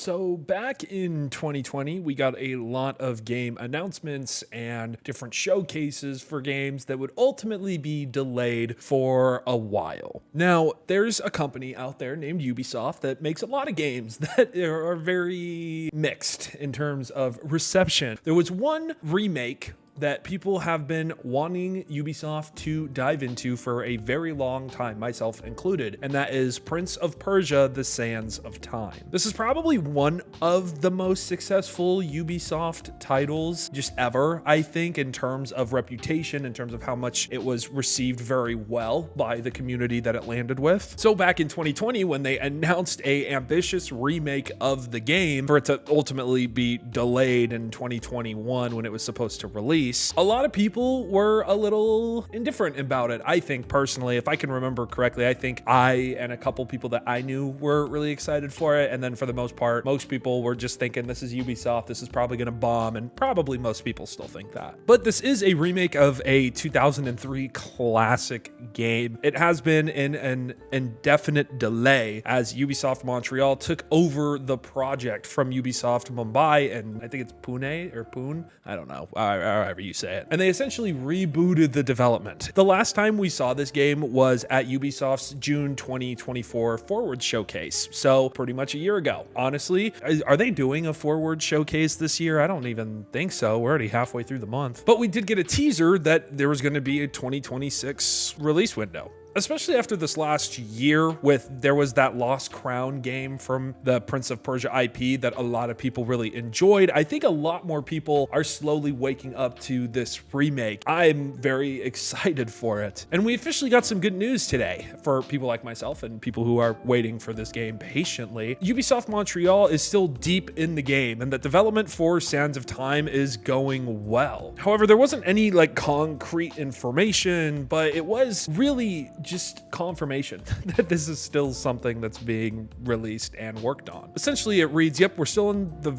So back in 2020, we got a lot of game announcements and different showcases for games that would ultimately be delayed for a while. Now, there's a company out there named Ubisoft that makes a lot of games that are very mixed in terms of reception. There was one remake that people have been wanting Ubisoft to dive into for a very long time, myself included, and that is Prince of Persia: The Sands of Time. This is probably one of the most successful Ubisoft titles just ever, I think, in terms of reputation, in terms of how much it was received very well by the community that it landed with. So back in 2020, when they announced a ambitious remake of the game for it to ultimately be delayed in 2021 when it was supposed to release, a lot of people were a little indifferent about it. I think personally, if I can remember correctly, I think I and a couple people that I knew were really excited for it. And then for the most part, most people were just thinking this is Ubisoft, this is probably going to bomb, and probably most people still think that. But this is a remake of a 2003 classic game. It has been in an indefinite delay as Ubisoft Montreal took over the project from Ubisoft Mumbai, and I think it's Pune or Pune, I don't know, however you say it. And they essentially rebooted the development. The last time we saw this game was at Ubisoft's June 2024 Forward Showcase. So pretty much a year ago. Honestly, are they doing a Forward Showcase this year? I don't even think so. We're already halfway through the month. But we did get a teaser that there was going to be a 2026 release window. Especially after this last year there was that Lost Crown game from the Prince of Persia IP that a lot of people really enjoyed. I think a lot more people are slowly waking up to this remake. I'm very excited for it. And we officially got some good news today for people like myself and people who are waiting for this game patiently. Ubisoft Montreal is still deep in the game and the development for Sands of Time is going well. However, there wasn't any concrete information, but it was really just confirmation that this is still something that's being released and worked on. Essentially, it reads, yep, we're still in the...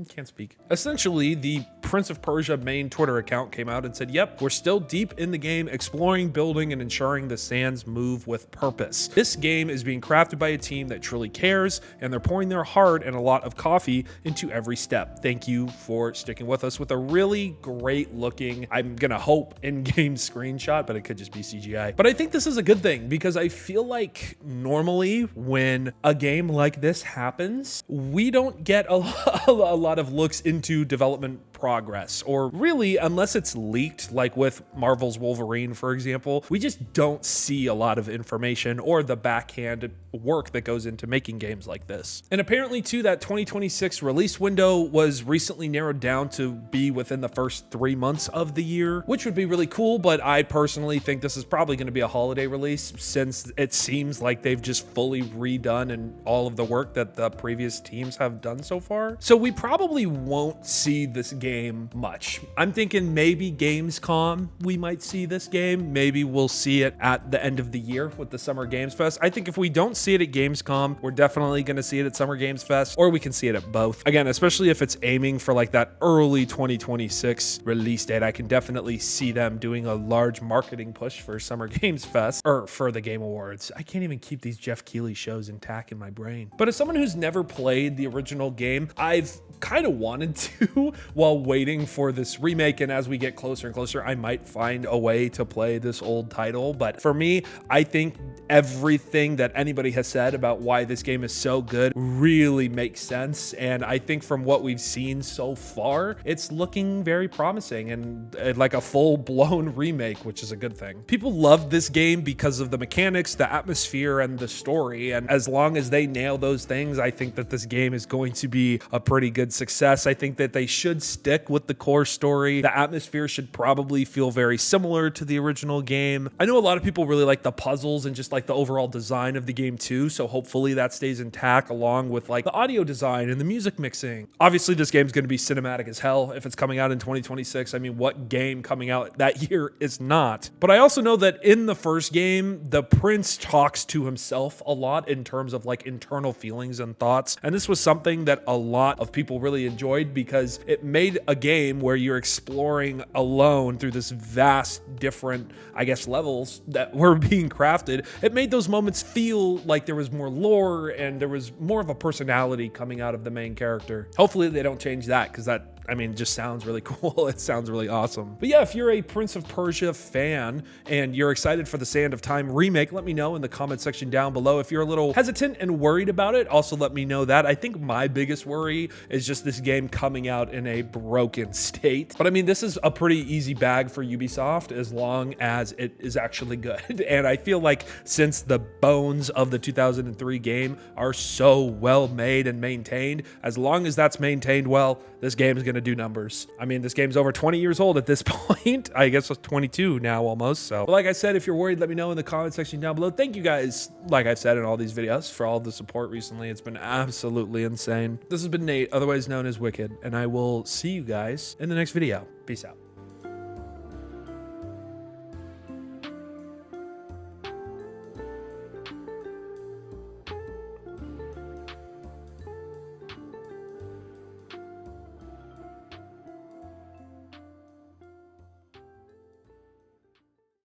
can't speak. Essentially, the Prince of Persia main Twitter account came out and said, yep, we're still deep in the game, exploring, building, and ensuring the sands move with purpose. This game is being crafted by a team that truly cares, and they're pouring their heart and a lot of coffee into every step. Thank you for sticking with us with a really great looking, I'm gonna hope, in-game screenshot, but it could just be CGI. But I think this is a good thing because I feel like normally when a game like this happens, we don't get a lot of looks into development progress, or really, unless it's leaked, like with Marvel's Wolverine, for example, we just don't see a lot of information or the backhand work that goes into making games like this. And apparently too, that 2026 release window was recently narrowed down to be within the first 3 months of the year, which would be really cool, but I personally think this is probably going to be a holiday release since it seems like they've just fully redone and all of the work that the previous teams have done so far. So we probably won't see this game much. I'm thinking maybe Gamescom, we might see this game. Maybe we'll see it at the end of the year with the Summer Games Fest. I think if we don't see it at Gamescom, we're definitely going to see it at Summer Games Fest, or we can see it at both. Again, especially if it's aiming for that early 2026 release date, I can definitely see them doing a large marketing push for Summer Games Fest, or for the Game Awards. I can't even keep these Jeff Keighley shows intact in my brain. But as someone who's never played the original game, I've kind of wanted to while waiting for this remake, and as we get closer and closer, I might find a way to play this old title. But for me, I think everything that anybody has said about why this game is so good really makes sense, and I think from what we've seen so far, it's looking very promising and like a full-blown remake, which is a good thing. People love this game because of the mechanics, the atmosphere, and the story, and as long as they nail those things, I think that this game is going to be a pretty good success. I think that they should stick with the core story. The atmosphere should probably feel very similar to the original game. I know a lot of people really like the puzzles and just like the overall design of the game too, so hopefully that stays intact along with the audio design and the music mixing. Obviously, this game's going to be cinematic as hell if it's coming out in 2026. I mean, what game coming out that year is not? But I also know that in the first game, the prince talks to himself a lot in terms of internal feelings and thoughts, and this was something that a lot of people really enjoyed because it made made a game where you're exploring alone through this vast, different, I guess, levels that were being crafted. It made those moments feel like there was more lore and there was more of a personality coming out of the main character. Hopefully they don't change that, because that, I mean, just sounds really cool. It sounds really awesome. But yeah, if you're a Prince of Persia fan and you're excited for the Sand of Time remake, let me know in the comment section down below. If you're a little hesitant and worried about it, also let me know that. I think my biggest worry is just this game coming out in a broken state. But I mean, this is a pretty easy bag for Ubisoft as long as it is actually good. And I feel like since the bones of the 2003 game are so well made and maintained, as long as that's maintained well, this game is going to do numbers. I mean, this game's over 20 years old at this point. I guess it's 22 now almost. So, but like I said, if you're worried, let me know in the comment section down below. Thank you guys, like I've said in all these videos, for all the support recently. It's been absolutely insane. This has been Nate, otherwise known as Wicked, and I will see you guys in the next video. Peace out.